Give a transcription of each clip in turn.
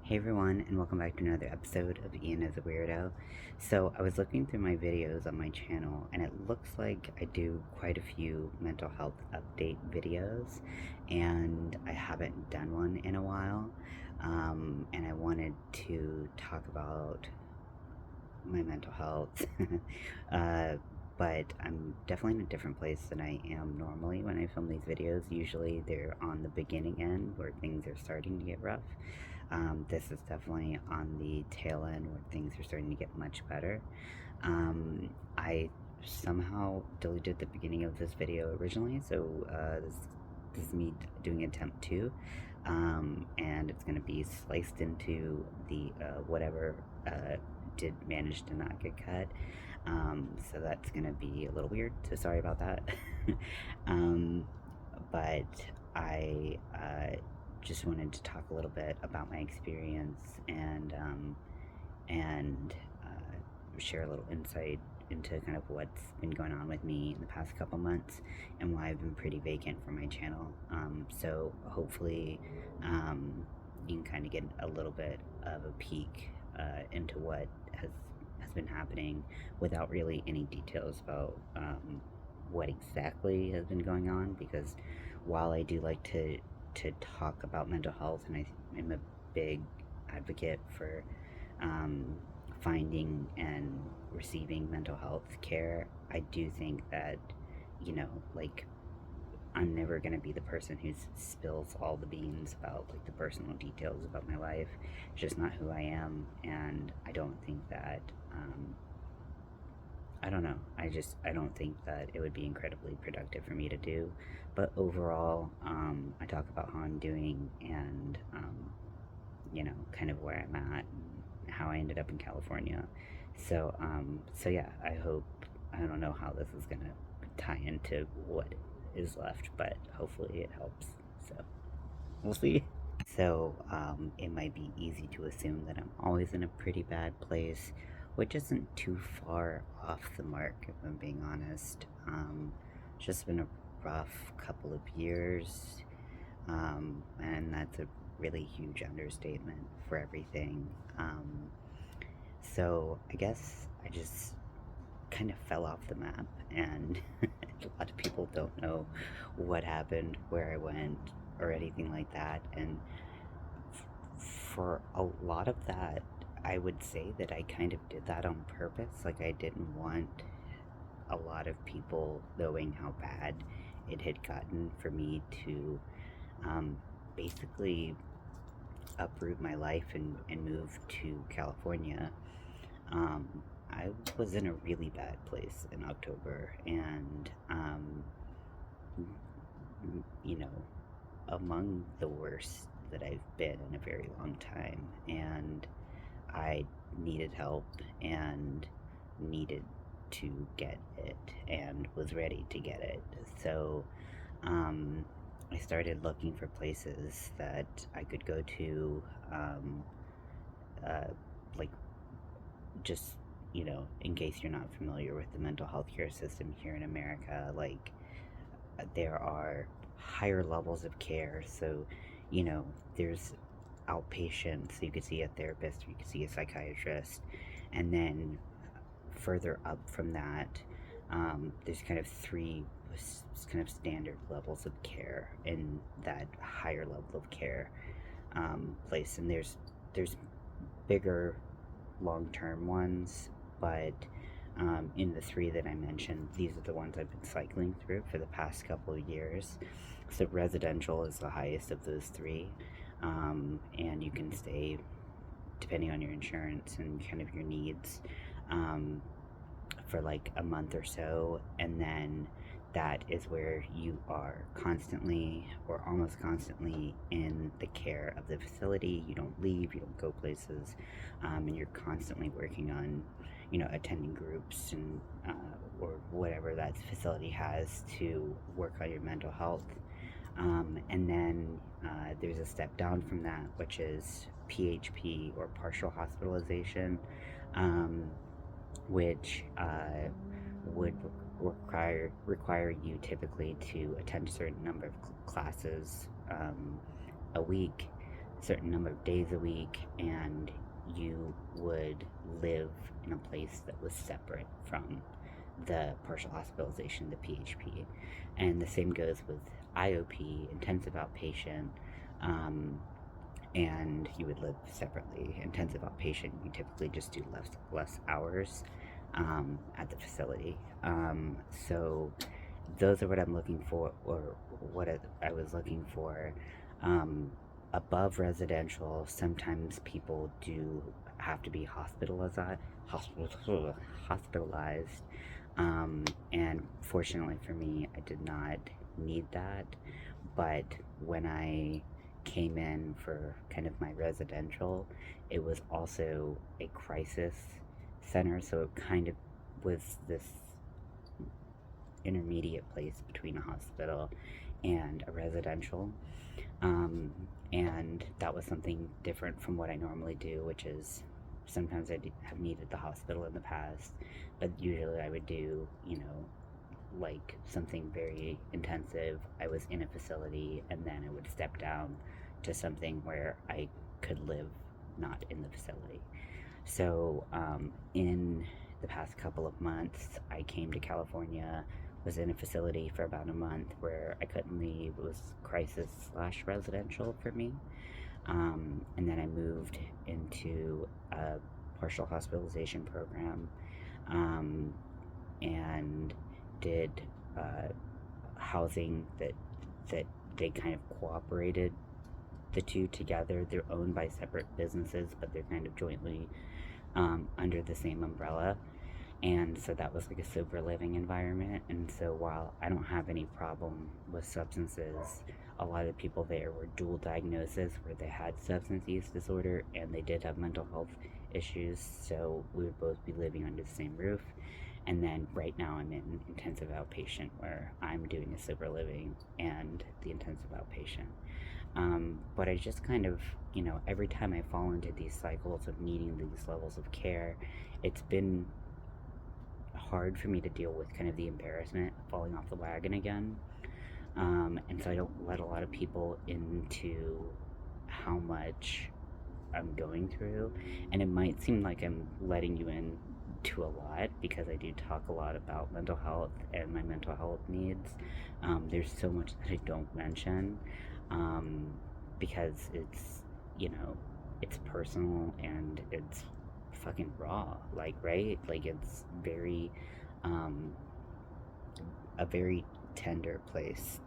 Hey everyone, and welcome back to another episode of Ian as a Weirdo. So, I was looking through my videos on my channel, and it looks like I do quite a few mental health update videos, and I haven't done one in a while. And I wanted to talk about my mental health. uh, but I'm definitely in a different place than I am normally when I film these videos. Usually they're on the beginning end where things are starting to get rough. This is definitely on the tail end where things are starting to get much better. I somehow deleted the beginning of this video originally, so this is me doing attempt 2. And it's going to be sliced into the whatever did manage to not get cut. So that's going to be a little weird, so sorry about that. um, but I just wanted to talk a little bit about my experience and share a little insight into kind of what's been going on with me in the past couple months and why I've been pretty vacant from my channel. So hopefully you can kind of get a little bit of a peek into what has been happening without really any details about what exactly has been going on, because while I do like to talk about mental health, and I'm a big advocate for um, finding and receiving mental health care, I do think that, like, I'm never going to be the person who spills all the beans about, like, the personal details about my life. It's just not who I am, and I don't think that, I don't know. I don't think that it would be incredibly productive for me to do. But overall, I talk about how I'm doing and, kind of where I'm at and how I ended up in California. So yeah, I don't know how this is gonna tie into what is left, but hopefully it helps. So we'll see. So, it might be easy to assume that I'm always in a pretty bad place, which isn't too far off the mark, if I'm being honest. It's just been a rough couple of years, and that's a really huge understatement for everything. So, I guess I just kind of fell off the map, and a lot of people don't know what happened, where I went, or anything like that. And for a lot of that, I would say that I kind of did that on purpose. Like, I didn't want a lot of people knowing how bad it had gotten for me to um, basically uproot my life and move to California. Um, I was in a really bad place in October, and, you know, among the worst that I've been in a very long time. And I needed help and needed to get it and was ready to get it. So um, I started looking for places that I could go to, uh, like, just, in case you're not familiar with the mental health care system here in America, like, there are higher levels of care. So, there's outpatient, so you could see a therapist, or you could see a psychiatrist, and then further up from that, there's kind of three kind of standard levels of care in that higher level of care place, and there's bigger long-term ones, but in the three that I mentioned, these are the ones I've been cycling through for the past couple of years. So residential is the highest of those three, and you can stay, depending on your insurance and kind of your needs, um, for like a month or so, and then that is where you are constantly or almost constantly in the care of the facility. You don't leave, you don't go places, and you're constantly working on, attending groups and or whatever that facility has to work on your mental health. And then there's a step down from that, which is PHP, or partial hospitalization, um, which would require you typically to attend a certain number of classes a week. certain number of days a week, and you would live in a place that was separate from the partial hospitalization, the PHP. And the same goes with IOP, intensive outpatient, um, and you would live separately. Intensive outpatient, you typically just do less hours at the facility. So those are what I'm looking for, or what I was looking for. Um, Above residential, sometimes people do have to be hospitalized. And fortunately for me, I did not need that. But when I came in for kind of my residential, it was also a crisis center, so it kind of was this intermediate place between a hospital and a residential. Um, and that was something different from what I normally do, which is sometimes I have needed the hospital in the past, but usually I would do, like something very intensive. I was in a facility, and then I would step down to something where I could live not in the facility. So, in the past couple of months, I came to California, was in a facility for about a month where I couldn't leave. It was crisis slash residential for me. And then I moved into a partial hospitalization program, and did housing that they kind of cooperated the two together. They're owned by separate businesses, but they're kind of jointly under the same umbrella. And so that was like a sober living environment. And so while I don't have any problem with substances, a lot of the people there were dual diagnosis, where they had substance use disorder and they did have mental health issues. So we would both be living under the same roof. And then right now I'm in intensive outpatient, where I'm doing a sober living and the intensive outpatient. But I just kind of, every time I fall into these cycles of needing these levels of care, it's been hard for me to deal with kind of the embarrassment of falling off the wagon again. And so I don't let a lot of people into how much I'm going through. And it might seem like I'm letting you in to a lot, because I do talk a lot about mental health and my mental health needs. There's so much that I don't mention, because it's personal and it's fucking raw, like, right? Like, it's very, a very tender place,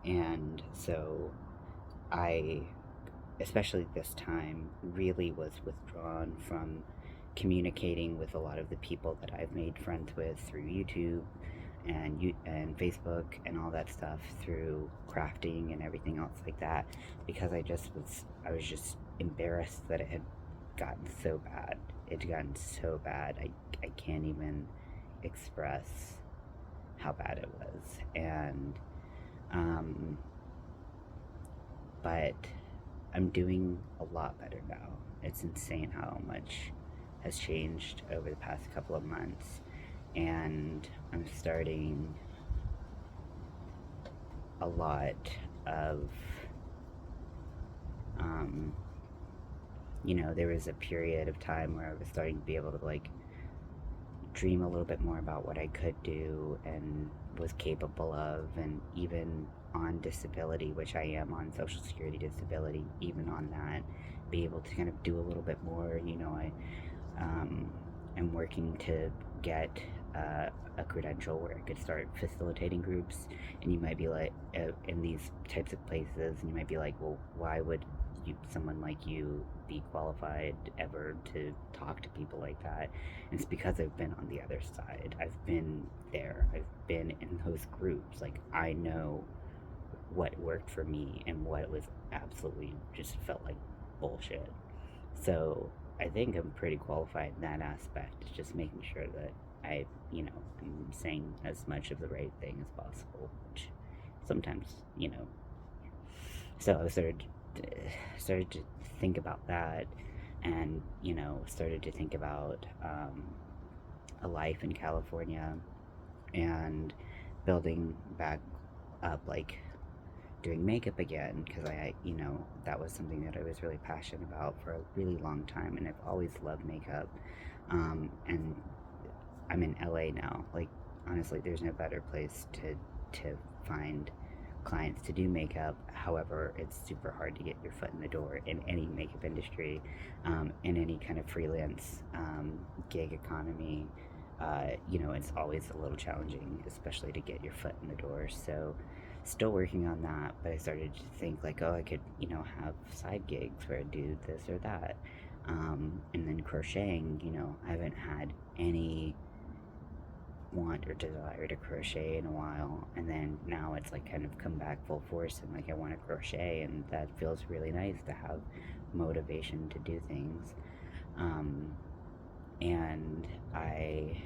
and so I, especially this time, really was withdrawn from communicating with a lot of the people that I've made friends with through YouTube and Facebook and all that stuff, through crafting and everything else like that, because I was just embarrassed that it had gotten so bad. It had gotten so bad. I can't even express how bad it was. And but I'm doing a lot better now. It's insane how much has changed over the past couple of months. And I'm starting a lot of, there was a period of time where I was starting to be able to, like, dream a little bit more about what I could do and was capable of. And even on disability, which I am on Social Security disability, even on that, be able to kind of do a little bit more. I'm working to get a credential where I could start facilitating groups. And you might be like, in these types of places, and you might be like, well, why would someone like you be qualified ever to talk to people like that? And it's because I've been on the other side. I've been there. I've been in those groups. Like, I know what worked for me and what was absolutely just felt like bullshit. So I think I'm pretty qualified in that aspect. It's just making sure that I'm saying as much of the right thing as possible, which sometimes, So I started to think about that, and started to think about a life in California, and building back up, like, doing makeup again because that was something that I was really passionate about for a really long time, and I've always loved makeup. And I'm in LA now. Like, honestly, there's no better place to find clients to do makeup. However, it's super hard to get your foot in the door in any makeup industry, in any kind of freelance gig economy. It's always a little challenging, especially to get your foot in the door. So, still working on that, but I started to think like, oh, I could, have side gigs where I do this or that. And then crocheting, I haven't had any want or desire to crochet in a while, and then now it's like kind of come back full force, and like I want to crochet, and that feels really nice to have motivation to do things. um, and I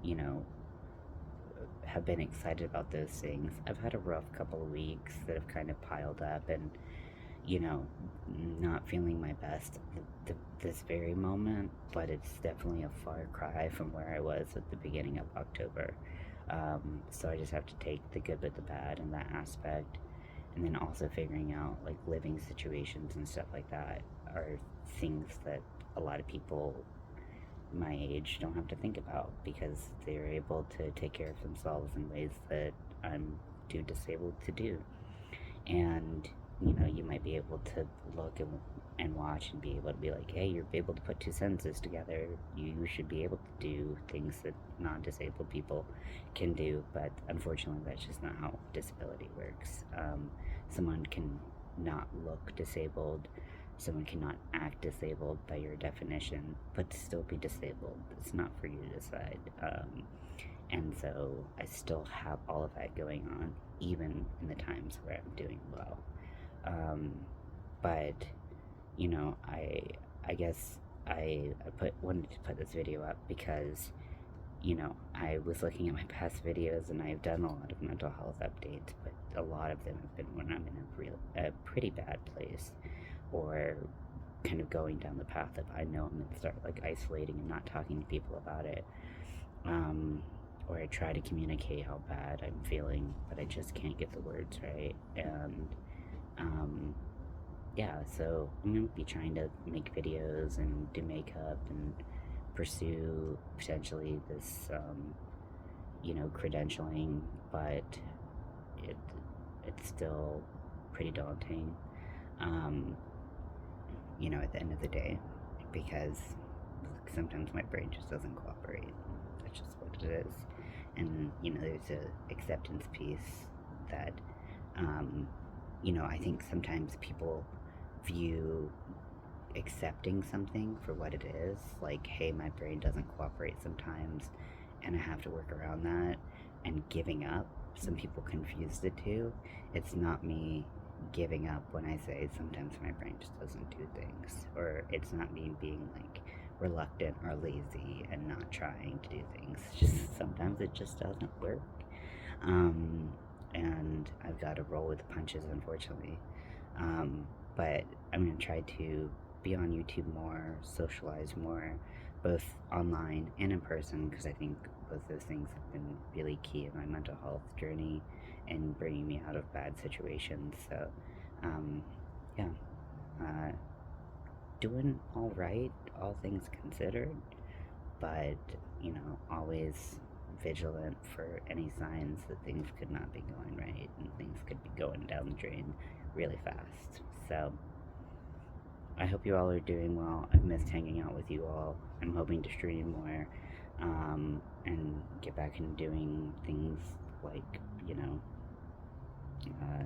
you know have been excited about those things. I've had a rough couple of weeks that have kind of piled up, and you know, not feeling my best this very moment, but it's definitely a far cry from where I was at the beginning of October. So I just have to take the good with the bad in that aspect. And then also figuring out like living situations and stuff like that are things that a lot of people my age don't have to think about because they're able to take care of themselves in ways that I'm too disabled to do. And you might be able to look and watch and be able to be like, hey, you're able to put two sentences together, you should be able to do things that non-disabled people can do. But unfortunately, that's just not how disability works. Someone can not look disabled, someone cannot act disabled by your definition, but still be disabled. It's not for you to decide. And so I still have all of that going on, even in the times where I'm doing well. Um, but I guess I wanted to put this video up because I was looking at my past videos, and I've done a lot of mental health updates, but a lot of them have been when I'm in a pretty bad place, or kind of going down the path of I know I'm gonna start like isolating and not talking to people about it. Um, or I try to communicate how bad I'm feeling, but I just can't get the words right. And um, yeah, so I'm gonna be trying to make videos and do makeup and pursue potentially this, credentialing, but it it's still pretty daunting. Um, at the end of the day, because sometimes my brain just doesn't cooperate. That's just what it is. And there's a acceptance piece that I think sometimes people view accepting something for what it is, like, hey, my brain doesn't cooperate sometimes and I have to work around that, and giving up. Some people confuse the two. It's not me giving up when I say sometimes my brain just doesn't do things, or it's not me being like reluctant or lazy and not trying to do things. Just sometimes it just doesn't work. And I've got to roll with the punches, unfortunately. But I'm going to try to be on YouTube more, socialize more, both online and in person, because I think both those things have been really key in my mental health journey and bringing me out of bad situations. So, yeah, uh, doing all right, all things considered, but always vigilant for any signs that things could not be going right and things could be going down the drain really fast. So I hope you all are doing well. I've missed hanging out with you all. I'm hoping to stream more, and get back into doing things like, uh,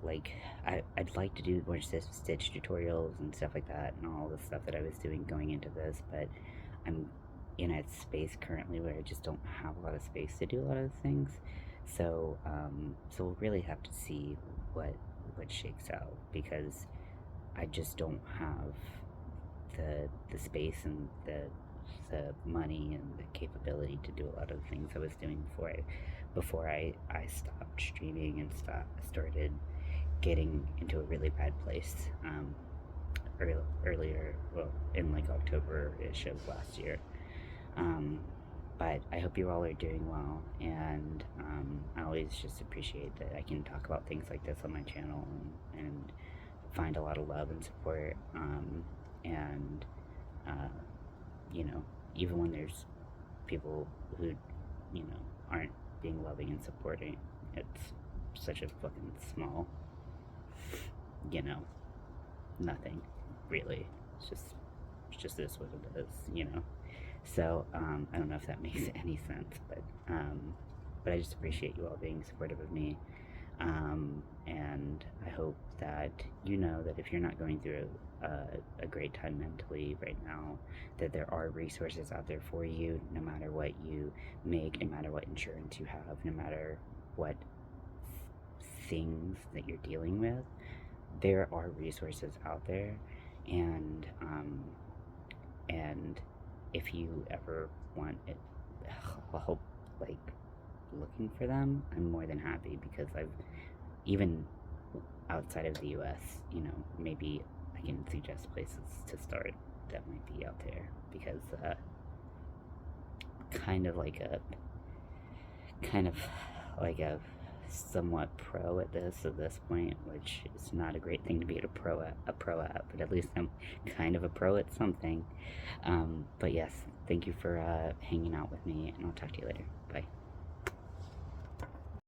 like I'd like to do more stitch tutorials and stuff like that, and all the stuff that I was doing going into this, but I'm in a space currently where I just don't have a lot of space to do a lot of things. So we'll really have to see what shakes out, because I just don't have the space and the money and the capability to do a lot of the things I was doing before I stopped streaming and started getting into a really bad place, earlier, well, in like October-ish of last year. But I hope you all are doing well, and I always just appreciate that I can talk about things like this on my channel and find a lot of love and support. And uh, you know, even when there's people who, aren't being loving and supporting, it's such a fucking small, you know, nothing, really. It's just this what it is. So I don't know if that makes any sense, but I just appreciate you all being supportive of me. And I hope that you know that if you're not going through a great time mentally right now, that there are resources out there for you, no matter what you make, no matter what insurance you have, no matter what things that you're dealing with. There are resources out there, and and if you ever want it, help, like, looking for them, I'm more than happy, because I've, even outside of the US, maybe I can suggest places to start that might be out there, because kind of like a kind of like a somewhat pro at this point, which is not a great thing to be a pro at, but at least I'm kind of a pro at something. But yes, thank you for hanging out with me, and I'll talk to you later. Bye.